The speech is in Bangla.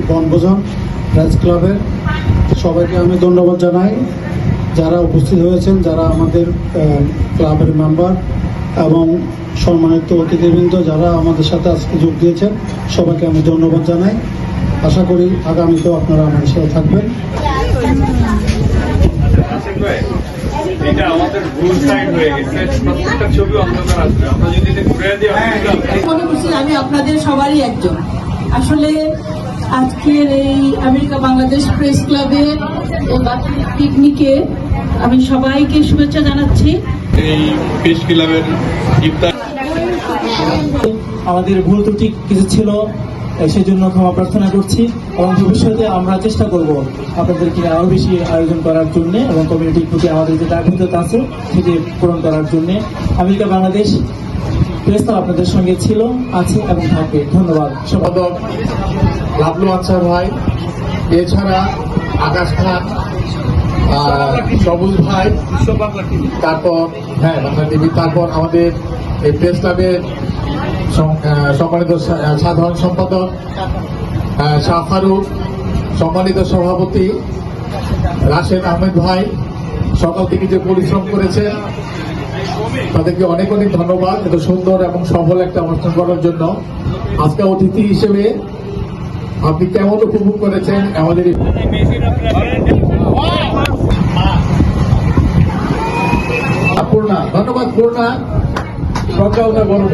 বনভোজন প্রেস ক্লাবের সবাইকে আমি ধন্যবাদ জানাই, যারা উপস্থিত হয়েছেন, যারা আমাদের ক্লাবের মেম্বার এবং সম্মানিত অতিথিবৃন্দ যারা আমাদের সাথে আজকে যোগ দিয়েছেন, সবাইকে আমি ধন্যবাদ জানাই। আশা করি আগামীতেও আপনারা আমাদের সাথে থাকবেন। এটা আমাদের ব্লু সাইড হয়ে গেছে, প্রত্যেকটা ছবি অন্ধকার আসবে। আমরা যদি এটা ঘুরে দিই, মনে করছি আমি আপনাদের সবারই একজন। আসলে আজকের এই আমেরিকা বাংলাদেশ প্রেস ক্লাবের পিকনিকে আমি সবাইকে শুভেচ্ছা জানাচ্ছি। এই প্রেস ক্লাবের ইফতার আমাদের ভুল ত্রুটি কিছু ছিল, সেই জন্য ক্ষমা প্রার্থনা করছি এবং ভবিষ্যতে আমরা চেষ্টা করব আপনাদেরকে আরো বেশি আয়োজন করার জন্য এবং কমিউনিটির প্রতি আমাদের যে দায়বদ্ধতা আছে সেটি পূরণ করার জন্য। আমেরিকা বাংলাদেশ প্রেস ক্লাব আপনাদের সঙ্গে ছিল, আছে এবং থাকবে। ধন্যবাদ। সম্পাদক লাভলু আনসার ভাই, এছাড়া আকাশ খান, সবুজ ভাই, তারপর বাংলা টিভি, তারপর আমাদের এই প্রেস ক্লাবের সম্মানিত সাধারণ সম্পাদক শাহ ফারুক, সম্মানিত সভাপতি রাশেদ আহমেদ ভাই, সকাল থেকে যে পরিশ্রম করেছেন তাদেরকে অনেক অনেক ধন্যবাদ এত সুন্দর এবং সফল একটা অনুষ্ঠান করার জন্য। আজকে অতিথি হিসেবে আপনি কেমন উপভোগ করেছেন আমাদের পূর্ণা? ধন্যবাদ পূর্ণা, সরকার বড়